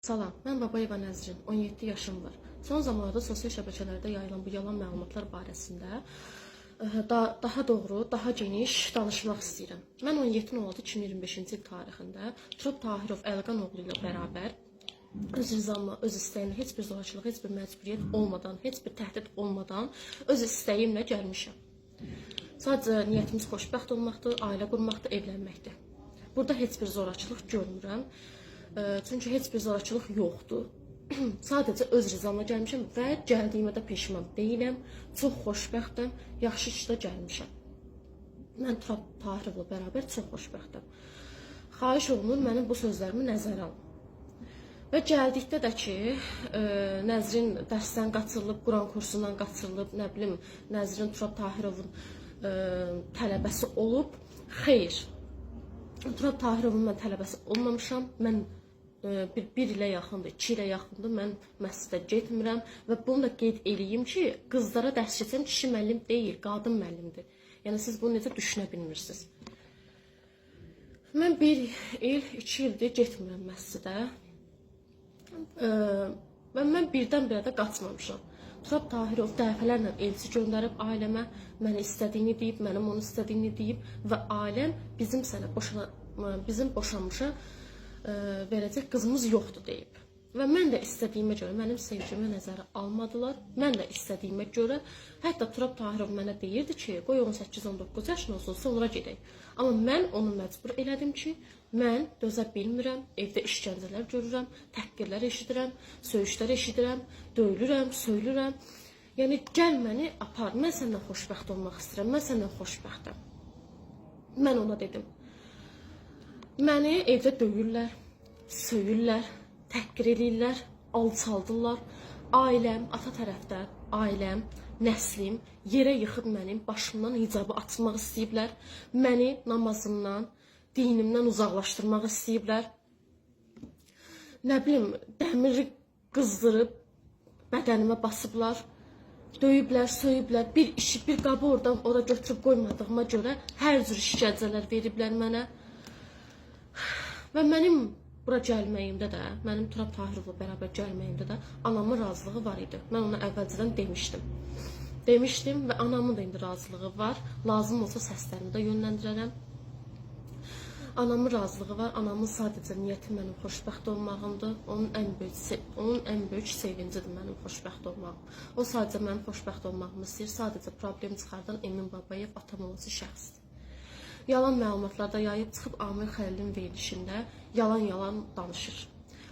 Salam, mən Babayeva Nəzrin, 17 yaşım var. Son zamanlarda sosial şəbəkələrdə yayılan bu yalan məlumatlar barəsində daha doğru, daha geniş danışmaq istəyirəm. Mən 17.06.2025-ci il tarixində Turab Tahirov Əlqan oğlu ilə bərabər öz rızamla, öz istəyimlə, heç bir zorakılıq, heç bir məcburiyyət olmadan, heç bir təhdid olmadan öz istəyimlə gəlmişəm. Sadəcə niyyətimiz xoşbəxt olmaqdır, ailə qurmaqdır, evlənməkdir. Burada heç bir zorakılıq görmürəm. Çünki heç bir zorakılıq yoxdur. Sadəcə öz rızamla gəlmişəm və gəldiyimə də peşman deyiləm. Çox xoşbəxtəm, yaxşı işlə gəlmişəm. Mən Turab Tahirovla bərabər çox xoşbəxtəm. Xahiş olunur, mənim bu sözlərimi nəzərə alın. Və gəldikdə də ki, Nəzrin dərsdən qaçırılıb, Quran kursundan qaçırılıb, nə bilim, Nəzrin Turab Tahirovun tələbəsi olub. Xeyr, Turab Tahirovun mən tələbəsi olmamışam. Mən bir ilə yaxındır, 2 ilə yaxındır, mən məscidə getmirəm və bunu da qeyd eləyim ki, qızlara dərs keçən kişi müəllim deyil, qadın müəllimdir. Yəni siz bunu necə düşünə bilmirsiniz? Mən 1 il, 2 ildir getmirəm məscidə. Və mən birdən-birə də qaçmamışam. Turab Tahirov dəfələrlə elçi göndərib ailəmə, mənə istədiyini deyib, mənim onu istədiyini deyib və ailəm bizim boşanmışa verəcək qızımız yoxdur deyib. Və mən də istədiyimə görə, mənim sevgimi nəzərə almadılar. Mən də istədiyimə görə, hətta Turab Tahirov mənə deyirdi ki, qoy 18-19 yaşın olsun, sonra gedək. Amma mən onu məcbur elədim ki, mən dözə bilmirəm, evdə işgəncələr görürəm, təhqirlər eşidirəm, söyüşlər eşidirəm, döyülürəm, söylürəm. Yəni, gəl məni apar, mən səndən xoşbəxt olmaq istəyirəm, mən səndən xoşbəxtəm. Mən ona dedim. Məni evdə döyürlər, söyürlər, təhqir eləyirlər, alçaldırlar. Ailəm, ata tərəfdən, ailəm, nəslim yerə yıxıb mənim başımdan hicabı açmaq istəyiblər. Məni namazımdan, dinimdən uzaqlaşdırmaq istəyiblər. Nə bilim, dəmiri qızdırıb bədənimə basıblar. Döyüblər, söyüblər, bir işi, bir qabı oradan ora götürüb qoymadığıma görə hər cür işgəncələr veriblər mənə. Və mənim bura gəlməyimdə də, mənim Turab Tahirovla bərabər gəlməyimdə də anamın razılığı var idi. Mən ona əvvəlcədən demişdim. Demişdim və anamın da indi razılığı var. Lazım olsa səslərini də yönləndirərəm. Anamın razılığı var. Anamın sadəcə niyyəti mənim xoşbəxt olmağımdır. Onun ən böyük sevincidir mənim xoşbəxt olmağım. O sadəcə mənim xoşbəxt olmağımı istəyir. Sadəcə problem çıxardan Emin Babayev atam olası şəxsdir. Yalan məlumatlarda yayıb çıxıb Amir Xəlilin verilişində yalan danışır.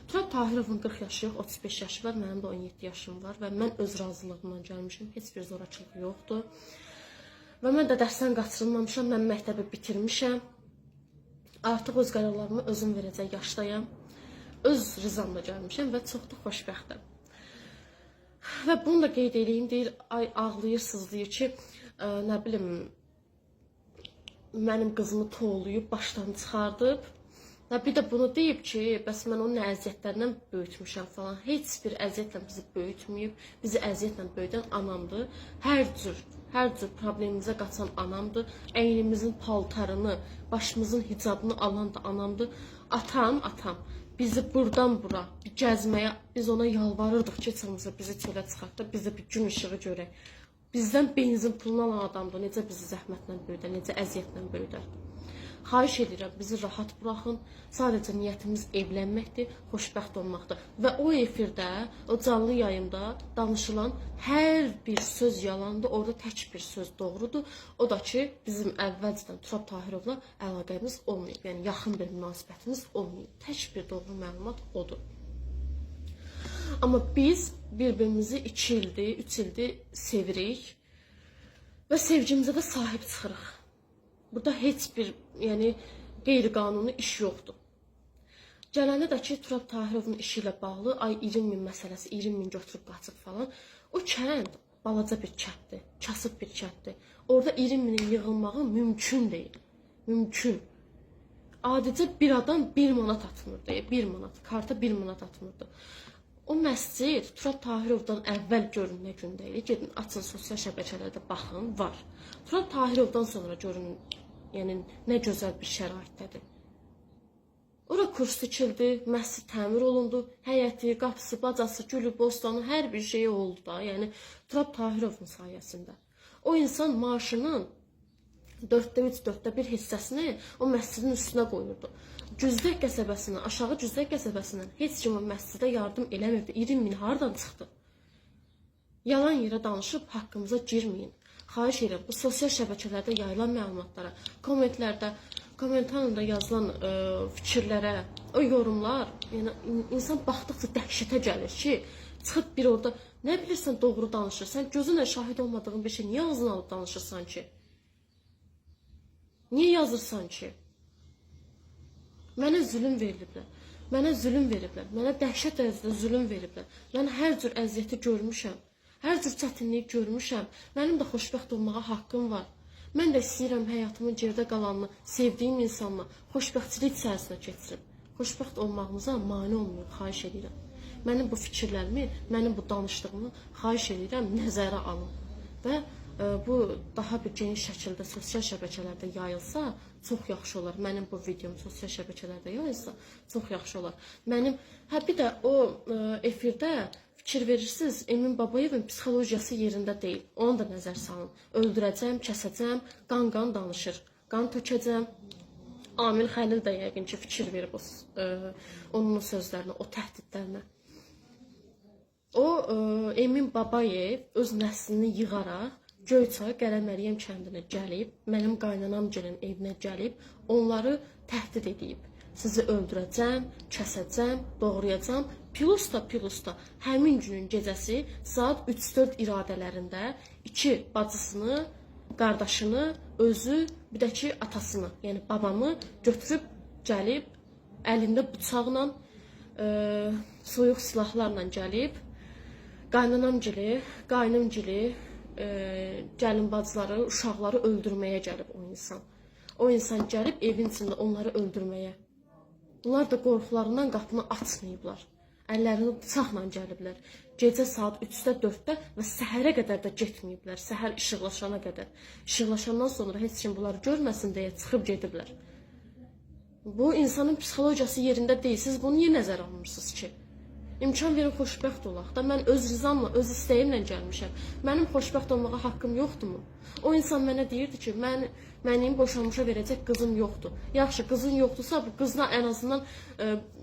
Turab Tahirovun 40 yaşı yox, 35 yaşı var, mənim də 17 yaşım var və mən öz razılığımdan gəlmişim, heç bir zorakılıq yoxdur. Və mən də dərsdən qaçırılmamışam, mən məktəbi bitirmişəm. Artıq öz qərarlarımı özüm verəcək yaşdayam. Öz rızamla gəlmişəm və çox da xoşbəxtəm. Və bunu da qeyd edeyim, deyir, ay ağlayır, sızlayır ki, nə bilim, mənim qızımı toğlayıb, başdan çıxardıb. Bir də bunu deyib ki, bəs mən onun əziyyətlərindən böyütmüşəm falan. Heç bir əziyyətlə bizi böyütməyib, bizi əziyyətlə böyüdən anamdır. Hər cür problemimizə qaçan anamdır. Əynimizin paltarını, başımızın hicabını alan da anamdır. Atam, bizi buradan bura bir gəzməyə, biz ona yalvarırdıq ki, heç bizi çölə çıxartdı, biz də bir gün işığı görək. Bizdən benzin pulunu alan adamdır, necə bizi zəhmətlə böyüdər, necə əziyyətlə böyüdər. Xahiş edirəm, bizi rahat buraxın. Sadəcə niyyətimiz evlənməkdir, xoşbəxt olmaqdır. Və o efirdə, o canlı yayımda danışılan hər bir söz yalandır, orada tək bir söz doğrudur. O da ki, bizim əvvəlcədən Turab Tahirovla əlaqəmiz olmayıb, yəni yaxın bir münasibətimiz olmayıb. Tək bir doğru məlumat odur. Amma biz bir-birimizi 2 ildir, 3 ildir sevirik və sevgimizə də sahib çıxırıq. Burada heç bir qeyri-qanuni iş yoxdur. Gələndə də ki, Turab Tahirovun işi ilə bağlı, 20 min məsələsi, 20 min götürüb qaçıb falan. O kənd balaca bir kənddir, kasıb bir kənddir. Orada 20 minin yığılmağı mümkün deyil. Mümkün. Adicə bir adam 1 manat atmırdı, 1 manat, karta 1 manat atmırdı. O məscid Turab Tahirovdan əvvəl görün nə gün deyil. Gedin, açın sosial şəbəkələrdə baxın, var. Turab Tahirovdan sonra görün, yəni nə gözəl bir şəraitdədir. Ora kurs tikildi, məscid təmir olundu, həyəti, qapısı, bacası, gülü, bostanı, hər bir şey oldu da. Yəni Turab Tahirovun sayəsində. O insan maaşının 4/3, 4/1 hissəsini o məscidin üstünə qoyurdu. Güzdək qəsəbəsindən, aşağı Güzdək qəsəbəsindən heç kim o məscidə yardım eləmirdi. 20 min hardan çıxdı? Yalan yerə danışıb haqqımıza girməyin. Xahiş edirəm, bu sosial şəbəkələrdə yayılan məlumatlara, kommentarında yazılan fikirlərə, o yorumlar, yəni insan baxdıqca dəhşətə gəlir ki, çıxıb bir orada nə bilirsən doğru danışır. Sən gözünlə şahid olmadığın bir şey niyə ağzına alıb danışırsan ki? Niyə yazırsan ki? Mənə zülm veriliblər. Mənə zülm veriblər. Mənə dəhşət dərəcədə zülm veriblər. Mən hər cür əziyyəti görmüşəm. Hər cür çətinliyi görmüşəm. Mənim də xoşbəxt olmağa haqqım var. Mən də istəyirəm həyatımın gerdə qalanını sevdiyim insanla xoşbəxtçilik içərisinə keçirim. Xoşbəxt olmağımıza mane olmayın, xahiş edirəm. Mənim bu fikirlərimi, mənim bu danışdığımı xahiş edirəm, nəzərə alın. Və bu daha bir geniş şəkildə sosial şəbəkələrdə yayılsa çox yaxşı olar. Mənim bu videom sosial şəbəkələrdə yayılsa çox yaxşı olar. Bir də o efirdə fikir verirsiniz, Emin Babayevin psixologiyası yerində deyil. Onu da nəzər salın. Öldürəcəm, kəsəcəm, qan danışır. Qan tökəcəm. Amil Xəlil də yəqin ki, fikir verib onun sözlərinə, o təhdidlərinə. O, Emin Babayev öz nəslini yığaraq Göyçay Qərəməriyəm kəndinə gəlib, mənim qaynanamgilin evinə gəlib, onları təhdid edib. Sizi öldürəcəm, kəsəcəm, doğrayacam. Pilusta həmin günün gecəsi saat 3-4 iradələrində 2 bacısını, qardaşını, özü, bir də ki atasını, yəni babamı götürüb gəlib, əlində bıçaqla, soyuq silahlarla gəlib, qaynanamgili, qaynımgili, gəlin bacıları, uşaqları öldürməyə gəlib o insan. O insan gəlib evin içində onları öldürməyə. Bunlar da qorxularından qapını açmayıblar. Əllərini bıçaqla gəliblər. Gecə saat 3-də, 4-də və səhərə qədər də getməyiblər. Səhər işıqlaşana qədər. İşıqlaşandan sonra heç kim bunları görməsin deyə çıxıb gediblər. Bu insanın psixologiyası yerində deyil. Siz bunu niyə nəzərə almırsınız ki? İmkan verin xoşbəxt olaq da. Mən öz rızamla, öz istəyimlə gəlmişəm. Mənim xoşbəxt olmağa haqqım yoxdurmu? O insan mənə deyirdi ki, mənim boşanmışa verəcək qızım yoxdur. Yaxşı, qızın yoxdursa, bu qızla ən azından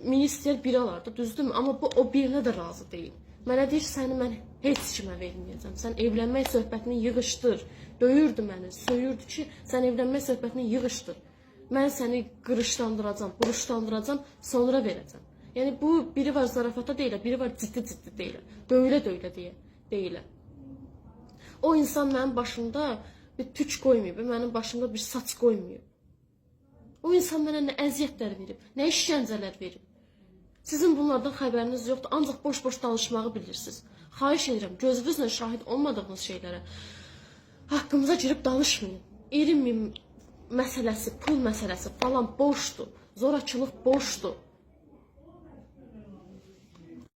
minister biri alardı, düzdürmü? Amma bu o birinə də razı deyil. Mənə deyir, səni mən heç kimə verməyəcəm. Sən evlənmək söhbətini yığışdır. Döyürdü məni, söyürdü ki, sən evlənmək söhbətini yığışdır. Mən səni qırışlandıracam, buruşlandıracam, sonra verəcəm. Yəni bu biri var zarafata deyilə, biri var ciddi deyilə. Döyülə deyilə. O insan mənim başımda bir tük qoymayıb, mənim başımda bir saç qoymayıb. O insan mənə nə əziyyətlər verib, nə işgəncələr verib. Sizin bunlardan xəbəriniz yoxdur, ancaq boş-boş danışmağı bilirsiniz. Xahiş edirəm, gözünüzlə şahid olmadığınız şeylərə haqqımıza girib danışmayın. 20 min məsələsi, pul məsələsi falan boşdur, zorakılıq boşdur.